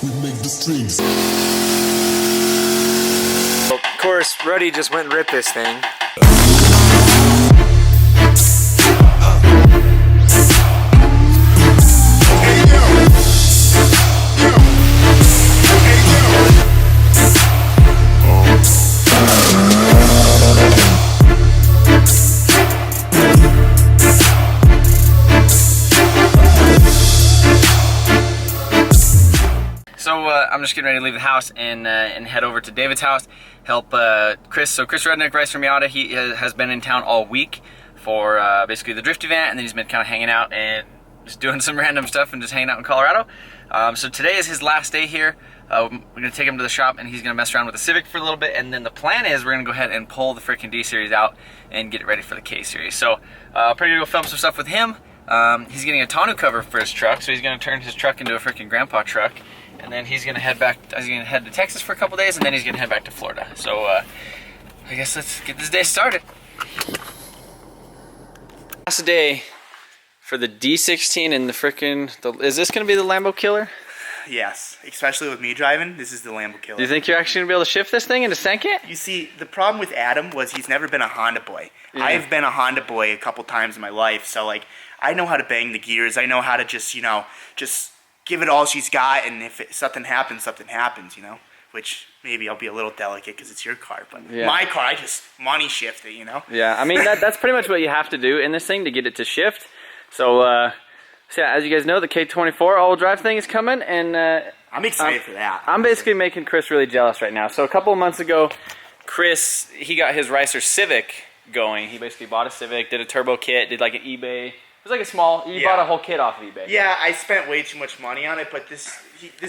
we make the strings. Well, of course, Ruddy just went and ripped this thing. So I'm just getting ready to leave the house and head over to David's house, help Chris. So Chris Rudnik, rides from Miata, he has been in town all week for basically the drift event, and then he's been kind of hanging out and just doing some random stuff and just hanging out in Colorado. So today is his last day here. We're gonna take him to the shop and he's gonna mess around with the Civic for a little bit, and then the plan is we're gonna go ahead and pull the freaking D series out and get it ready for the K series. So probably gonna go film some stuff with him. He's getting a tonneau cover for his truck, so he's gonna turn his truck into a freaking grandpa truck. And then he's gonna head back. He's gonna head to Texas for a couple days, and then he's gonna head back to Florida. So I guess let's get this day started. Last day for the D16 and the freaking. Is this gonna be the Lambo killer? Yes, especially with me driving. This is the Lambo killer. Do you think you're actually gonna be able to shift this thing and to sink it? You see, the problem with Adam was he's never been a Honda boy. Yeah. I've been a Honda boy a couple times in my life, so like I know how to bang the gears. I know how to just just give it all she's got, and if something happens, you know? Which maybe I'll be a little delicate because it's your car, but yeah. My car, I just money shift it, you know? Yeah, I mean, that's pretty much what you have to do in this thing to get it to shift. So yeah, as you guys know, the K24 all-wheel drive thing is coming, and I'm excited for that. I'm basically making Chris really jealous right now. So a couple of months ago, Chris, he got his Ricer Civic going. He basically bought a Civic, did a turbo kit, did like an eBay. It was like a small, you bought a whole kit off of eBay. Yeah, I spent way too much money on it, but this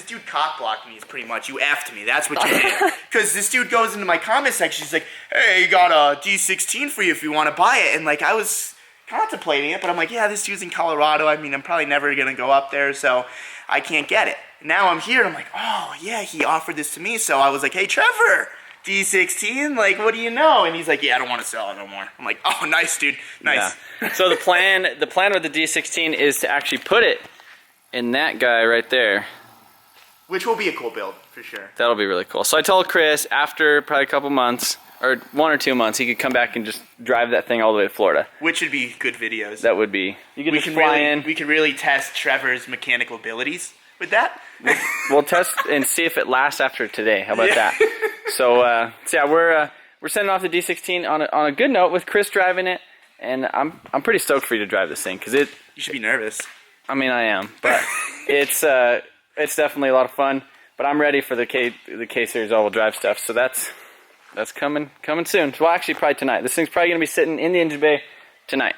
dude cock blocked me, pretty much. You effed me, that's what you did. Because this dude goes into my comment section, he's like, hey, you got a D16 for you if you want to buy it. And like, I was contemplating it, but I'm like, yeah, this dude's in Colorado. I mean, I'm probably never going to go up there, so I can't get it. Now I'm here, I'm like, oh, yeah, he offered this to me. So I was like, hey, Trevor, D16, like, what do you know? And he's like, yeah, I don't want to sell it no more. I'm like, oh, nice, dude, nice. Yeah. So the plan with the D16 is to actually put it in that guy right there. Which will be a cool build, for sure. That'll be really cool. So I told Chris, after probably a couple months, or 1 or 2 months, he could come back and just drive that thing all the way to Florida. Which would be good videos. That would be. You could just fly in. We could really test Trevor's mechanical abilities with that. We'll test and see if it lasts after today. How about that? So yeah, we're sending off the D16 on a good note with Chris driving it, and I'm pretty stoked for you to drive this thing because it. You should be nervous. I mean, I am, but it's definitely a lot of fun. But I'm ready for the K series all-wheel drive stuff. So that's coming soon. Well, actually, probably tonight. This thing's probably gonna be sitting in the engine bay tonight.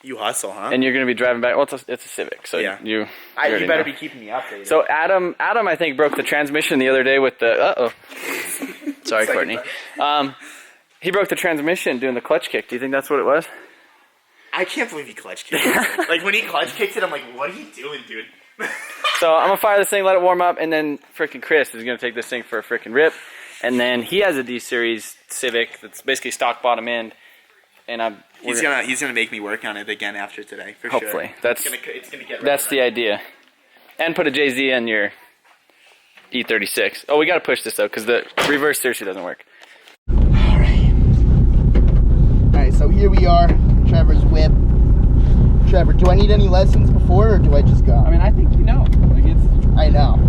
You hustle, huh? And you're gonna be driving back. Well, it's a Civic, so yeah. You better be keeping me updated. So Adam, I think broke the transmission the other day with the. Sorry, Courtney. He broke the transmission doing the clutch kick. Do you think that's what it was? I can't believe he clutch kicked it. Like when he clutch kicked it, I'm like, what are you doing, dude? So I'm gonna fire this thing, let it warm up, and then frickin' Chris is gonna take this thing for a frickin' rip. And then he has a D series Civic that's basically stock bottom end, and he's gonna make me work on it again after today, for hopefully. Sure. It's gonna get right. That's the idea. And put a JZ on your E36. Oh, we gotta push this though, because the reverse seriously doesn't work. Alright, so here we are, Trevor's whip. Trevor, do I need any lessons before, or do I just go? I mean, I think you know. Like I know.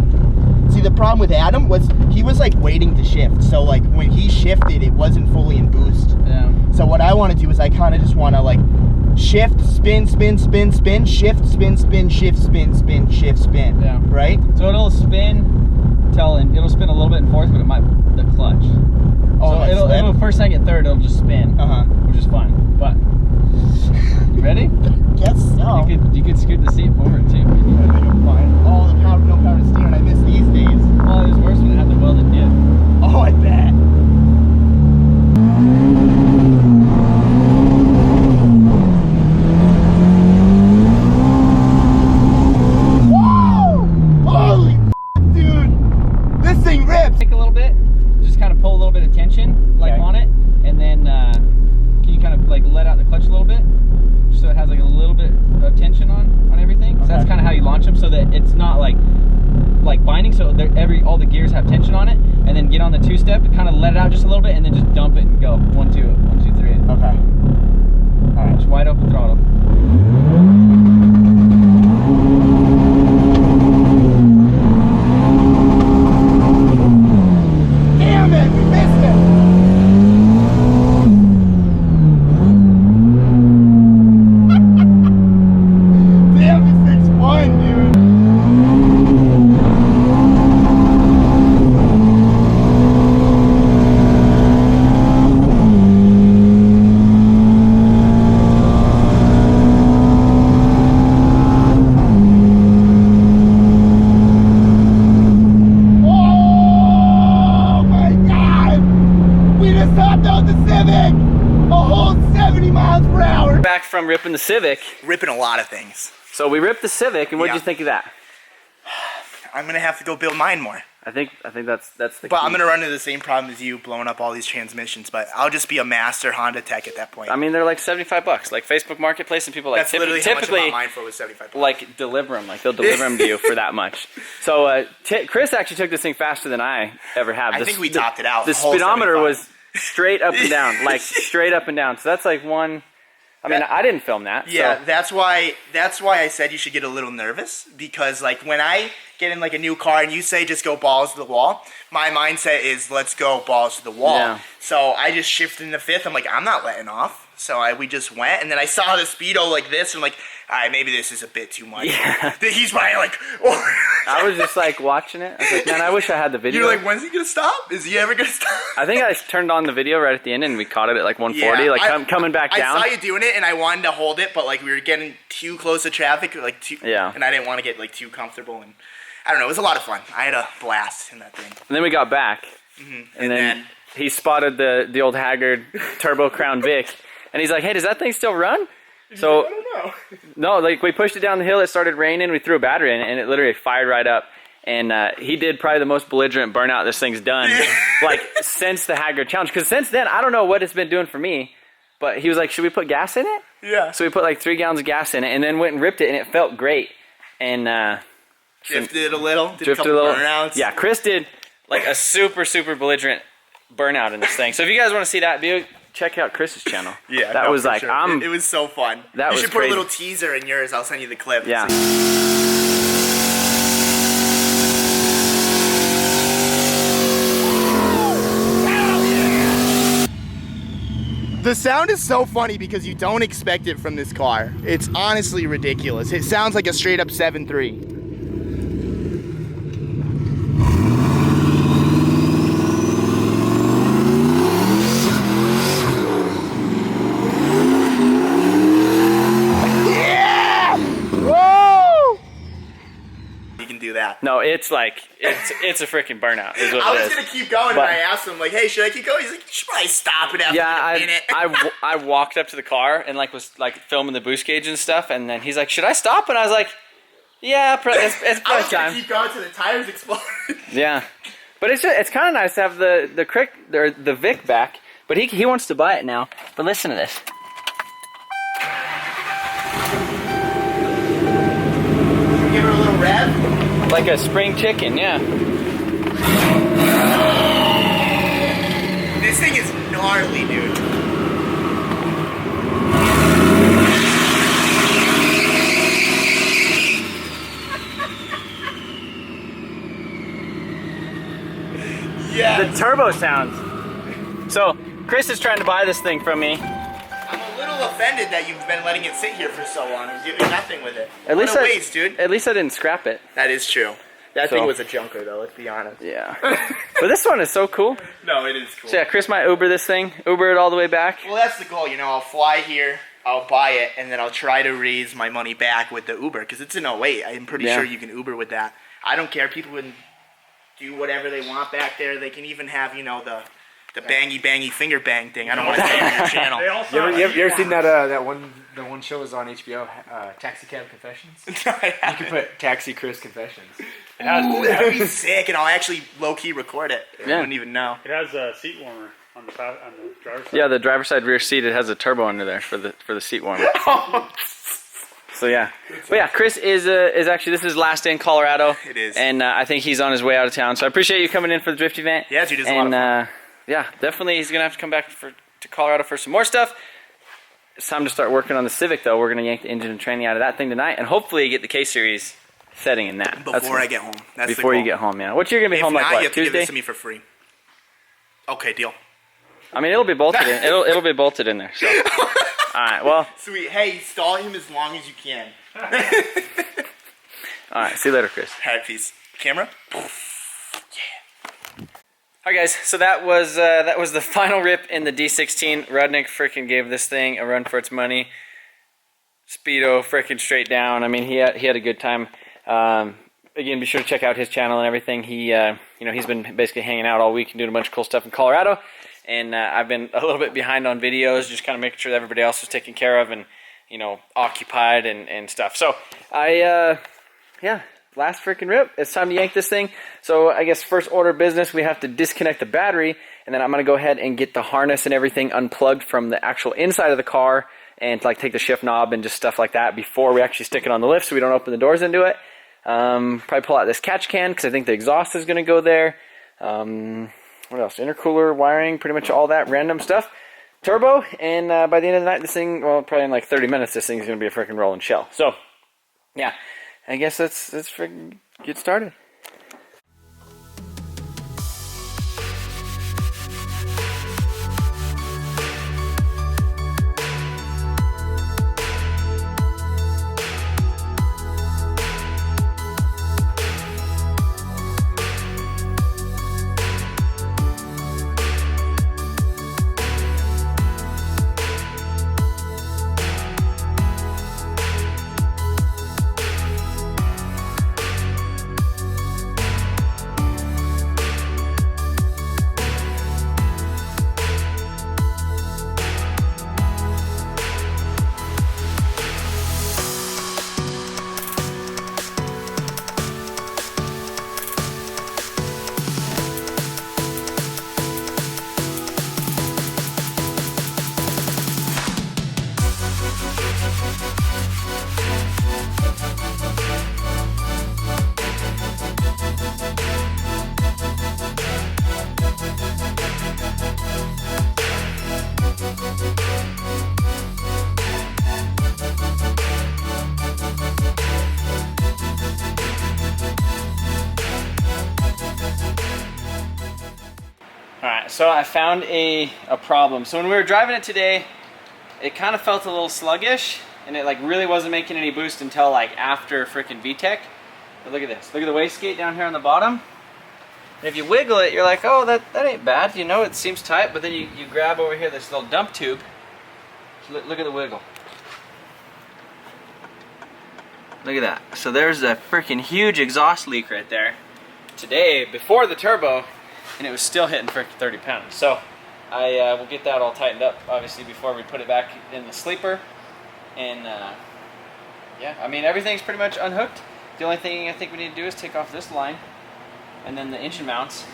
See, the problem with Adam was he was like waiting to shift. So like when he shifted, it wasn't fully in boost. Yeah. So what I want to do is I kind of just want to like shift, spin, spin, spin, spin, shift, spin, spin, shift, spin, spin, shift, spin. Yeah. Right? So it'll spin it'll spin a little bit in fourth, but it might the clutch. Oh, so it'll first, second, third, it'll just spin. Which is fine. But you ready? Guess so. You could scoot the seat forward too. I think I'm fine. Oh, the power, no power to steer, and I miss these days. Well, it was worse when it had the welded diff. Oh, I bet. Whoa! Holy dude! This thing rips! Take a little bit, just kind of pull a little bit of tension, like on it, and then can you kind of like let out the clutch a little bit? So it has like a little bit of tension on everything. So that's kind of how you launch them, so that it's not like so all the gears have tension on it, and then get on the 2-step, kind of let it out just a little bit, and then just dump it and go. 1, 2, 1, 2, 3. Okay. All right. Just wide open throttle. Damn it, we missed it. Damn, this thing's fun, dude. Oh my God! We just topped out the Civic! A whole 70 miles per hour! Back from ripping the Civic. Ripping a lot of things. So we ripped the Civic, and what did Yeah. you think of that? I'm gonna have to go build mine more. I think that's the But key. I'm gonna run into the same problem as you, blowing up all these transmissions. But I'll just be a master Honda tech at that point. I mean, they're like $75, like Facebook Marketplace, and people like That's literally how much I typically bought mine for was $75. like deliver them, like they'll deliver them to you for that much. So Chris actually took this thing faster than I ever have. I think we topped it out. The whole speedometer 75. was straight up and down, like straight up and down. So that's like one. I mean, I didn't film that. Yeah, so. that's why I said you should get a little nervous, because like when I get in like a new car and you say just go balls to the wall, my mindset is let's go balls to the wall. Yeah. So I just shifted in the fifth. I'm like, I'm not letting off. So we just went, and then I saw the speedo like this, and I'm like, all right, maybe this is a bit too much. Yeah. He's probably like, oh. I was just like watching it. I was like, man, I wish I had the video. You're like, when's he gonna stop? Is he ever gonna stop? I think I turned on the video right at the end, and we caught it at like 140, like coming back down. I saw you doing it, and I wanted to hold it, but like we were getting too close to traffic, like Yeah. and I didn't want to get like too comfortable, and I don't know, it was a lot of fun. I had a blast in that thing. And then we got back, and then he spotted the old Haggard Turbo Crown Vic, and he's like, hey, does that thing still run? So I don't know. no, like we pushed it down the hill, it started raining, we threw a battery in it, and it literally fired right up. And he did probably the most belligerent burnout this thing's done, like since the Haggard Challenge. Because since then, I don't know what it's been doing for me, but he was like, should we put gas in it? Yeah. So we put like 3 gallons of gas in it, and then went and ripped it, and it felt great. And Drifted a little. Did a drifted couple a little. burnouts. Yeah, Chris did like a super belligerent burnout in this thing. So if you guys want to see that video, check out Chris's channel. Yeah. that no, was for like sure. It was so fun. That you was should put crazy. a little teaser in yours. I'll send you the clip. Yeah. The sound is so funny because you don't expect it from this car. It's honestly ridiculous. It sounds like a straight up 7.3. Yeah! Woo! You can do that. No, it's like it's a freaking burnout. Is what I it was is. gonna keep going, But- and I asked him like, "Hey, should I keep going?" He's like, "You should probably stop it after Yeah, a minute." I walked up to the car and like was like filming the boost gauge and stuff, and then he's like, "Should I stop?" And I was like, "Yeah, it's I probably was gonna time." keep going till the tires exploded. Yeah, but it's kind of nice to have the Vic back. But he wants to buy it now. But listen to this. Give her a little rev. Like a spring chicken, yeah. This thing is gnarly, dude. Yeah. The turbo sounds. So Chris is trying to buy this thing from me. I'm a little offended that you've been letting it sit here for so long and doing nothing with it. At least what a waste, dude. At least I didn't scrap it. That is true. That So- thing was a junker, though. Let's be honest. Yeah. But this one is so cool. No, it is cool. So yeah, Chris might Uber this thing, Uber it all the way back. Well, that's the goal. You know, I'll fly here, I'll buy it, and then I'll try to raise my money back with the Uber because it's an 08. I'm pretty Yeah. sure you can Uber with that. I don't care. People can do whatever they want back there. They can even have, you know, the bangy finger bang thing. I don't want to say it on your channel. You ever seen that one show was on HBO, Taxi Cab Confessions? You can put Taxi Chris Confessions. Ooh, that'd be sick, and I'll actually low-key record it. I Yeah. wouldn't even know. It has a seat warmer on the driver's side. Yeah, the driver's side rear seat, it has a turbo under there for the seat warmer. So yeah, but yeah, Chris is actually, this is his last day in Colorado. It is. And I think he's on his way out of town. So I appreciate you coming in for the drift event. Yeah, dude, it's a lot of fun. Yeah, definitely he's gonna have to come back to Colorado for some more stuff. It's time to start working on the Civic though. We're gonna yank the engine and tranny out of that thing tonight, and hopefully get the K-Series setting in that. Before I get home. That's the before goal. you get home, yeah. What, you're gonna be If home not, like you what, have to give Tuesday? this to me for free. Okay, deal. I mean, it'll be bolted in. It'll be bolted in there. So, all right. Well, Sweet. Hey, stall him as long as you can. all right. See you later, Chris. All right, peace. Camera. All right, guys. So that was the final rip in the D16. Rudnik freaking gave this thing a run for its money. Speedo freaking straight down. I mean, he had a good time. Again, be sure to check out his channel and everything. He he's been basically hanging out all week and doing a bunch of cool stuff in Colorado. And I've been a little bit behind on videos, just kind of making sure that everybody else was taken care of and, occupied and stuff. So yeah, last freaking rip. It's time to yank this thing. So I guess first order of business, we have to disconnect the battery, and then I'm gonna go ahead and get the harness and everything unplugged from the actual inside of the car, and take the shift knob and just stuff like that before we actually stick it on the lift, so we don't open the doors into it. Probably pull out this catch can because I think the exhaust is gonna go there. What else? Intercooler, wiring, pretty much all that random stuff. Turbo, and by the end of the night, this thing, well, probably in like 30 minutes, this thing's going to be a freaking rolling shell. So, yeah, I guess let's freaking get started. Alright, so I found a problem. So when we were driving it today, it kind of felt a little sluggish, and it really wasn't making any boost until after frickin' VTEC. But look at this. Look at the wastegate down here on the bottom. And if you wiggle it, you're like, oh, that ain't bad. It seems tight, but then you grab over here this little dump tube. Look at the wiggle. Look at that. So there's a freaking huge exhaust leak right there. Today, before the turbo, and it was still hitting frickin' 30 pounds. So I will get that all tightened up, obviously, before we put it back in the sleeper. And yeah, I mean, everything's pretty much unhooked. The only thing I think we need to do is take off this line, and then the engine mounts,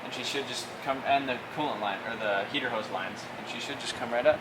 and she should just come, and the coolant line, or the heater hose lines, and she should just come right up.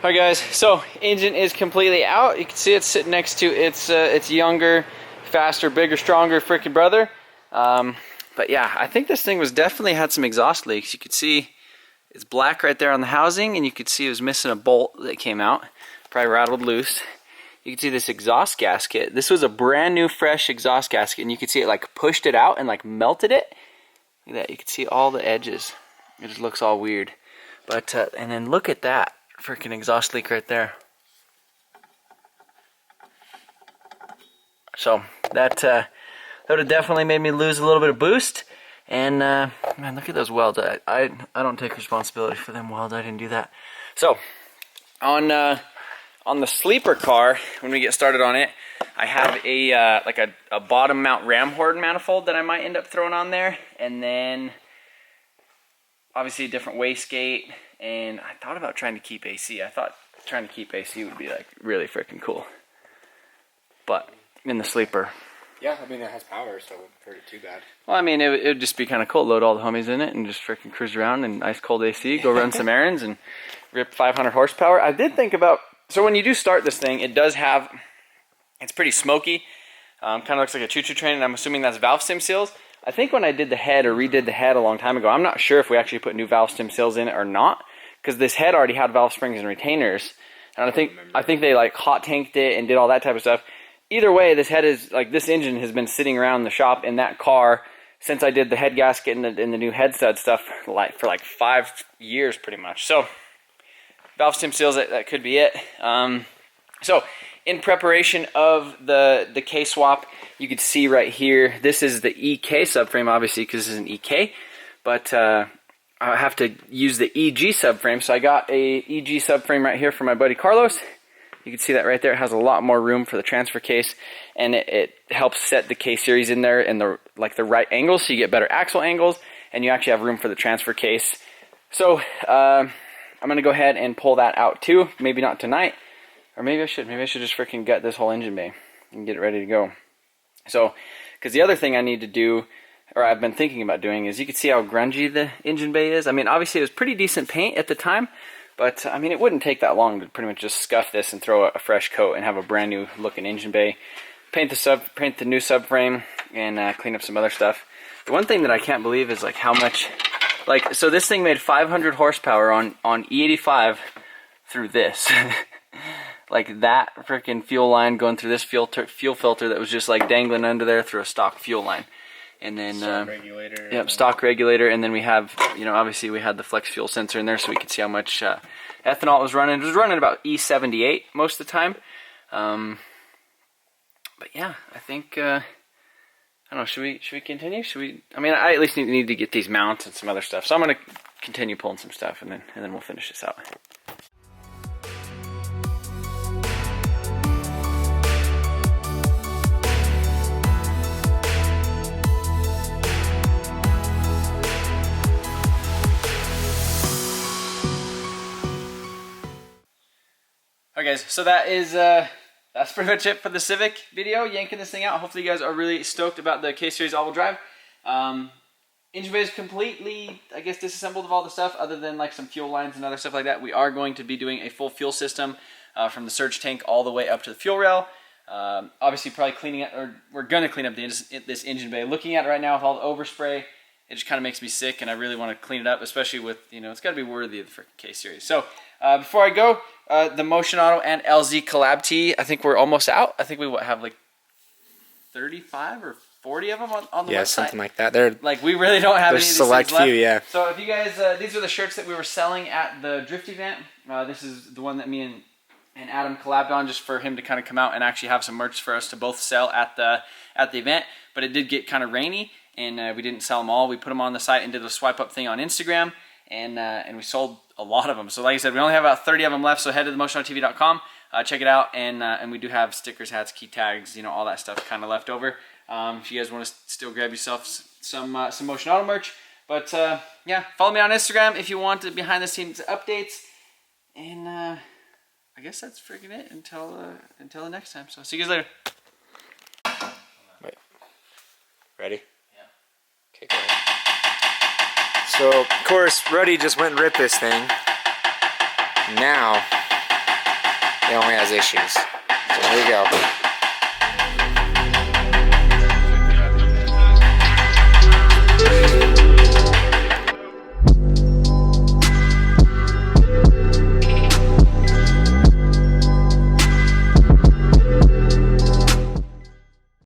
Alright guys, so engine is completely out. You can see it's sitting next to its younger, faster, bigger, stronger freaking brother. But But yeah, I think this thing was definitely had some exhaust leaks. You could see it's black right there on the housing, and you could see it was missing a bolt that came out. Probably rattled loose. You can see this exhaust gasket. This was a brand new fresh exhaust gasket, and you could see it like pushed it out and like melted it. Look at that, you can see all the edges. It just looks all weird. But and then look at that freaking exhaust leak right there. So that would have definitely made me lose a little bit of boost. And man, look at those welds. I don't take responsibility for them welds. I didn't do that. So on the sleeper car, when we get started on it, I have a like a bottom mount ram horn manifold that I might end up throwing on there, and then obviously a different wastegate. And I thought about trying to keep AC. I thought trying to keep AC would be like really freaking cool. But in the sleeper. Yeah, I mean it has power, so it wouldn't hurt it too bad. Well, I mean it would just be kind of cool. Load all the homies in it and just freaking cruise around in ice cold AC. Go run some errands and rip 500 horsepower. I did think about. So when you do start this thing, it does have, it's pretty smoky. Kind of looks like a choo-choo train, and I'm assuming that's valve stem seals. I think when I did the head or redid the head a long time ago, I'm not sure if we actually put new valve stem seals in it or not, because this head already had valve springs and retainers. And I think they like hot tanked it and did all that type of stuff. Either way, this head is like, this engine has been sitting around the shop in that car since I did the head gasket and the new head stud stuff for like 5 years pretty much. So valve stem seals, that could be it. So in preparation of the K swap, you can see right here, this is the EK subframe, obviously, because this is an EK, but I have to use the EG subframe. So I got a EG subframe right here for my buddy Carlos. You can see that right there. It has a lot more room for the transfer case, and it helps set the K series in there in the right angles, so you get better axle angles, and you actually have room for the transfer case. So I'm gonna go ahead and pull that out too. Maybe not tonight, or maybe I should. Maybe I should just freaking gut this whole engine bay and get it ready to go. So, because the other thing I need to do, or I've been thinking about doing, is you can see how grungy the engine bay is. I mean, obviously it was pretty decent paint at the time, but I mean, it wouldn't take that long to pretty much just scuff this and throw a fresh coat and have a brand new looking engine bay. Paint the new subframe, and clean up some other stuff. The one thing that I can't believe is like how much. Like, so this thing made 500 horsepower on E85 through this. Like that freaking fuel line going through this fuel filter that was just like dangling under there through a stock fuel line. And then stock regulator. Yep, stock regulator. And then we have, you know, obviously we had the flex fuel sensor in there so we could see how much ethanol it was running. It was running about E78 most of the time. But yeah, I think I don't know, should we continue? I mean, I at least need to get these mounts and some other stuff. So I'm going to continue pulling some stuff, and then we'll finish this out. Alright guys, so that's pretty much it for the Civic video, yanking this thing out. Hopefully you guys are really stoked about the K-Series all-wheel drive. Engine bay is completely, I guess, disassembled of all the stuff other than like some fuel lines and other stuff like that. We are going to be doing a full fuel system from the surge tank all the way up to the fuel rail. Obviously probably cleaning it, or we're going to clean up this engine bay. Looking at it right now with all the overspray, it just kind of makes me sick, and I really want to clean it up, especially with, you know, it's got to be worthy of the freaking K-Series. So before I go, the Motion Auto and LZ collab tee, I think we're almost out. I think we have like 35 or 40 of them on the website. Yeah, something like that. They're like, we really don't have any of these select things left. few, yeah. So if you guys, these are the shirts that we were selling at the Drift event. This is the one that me and Adam collabed on, just for him to kind of come out and actually have some merch for us to both sell at the event. But it did get kind of rainy, and we didn't sell them all. We put them on the site and did a swipe up thing on Instagram, and we sold a lot of them. So like I said, we only have about 30 of them left, so head to themotionautotv.com, check it out, and we do have stickers, hats, key tags, you know, all that stuff kind of left over. If you guys want to still grab yourself some Motion Auto merch. But yeah, follow me on Instagram if you want the behind the scenes updates. And I guess that's freaking it until the next time. So see you guys later. Wait. Ready? Yeah. Okay, go ahead. So, of course, Ruddy just went and ripped this thing. Now, it only has issues. So here we go.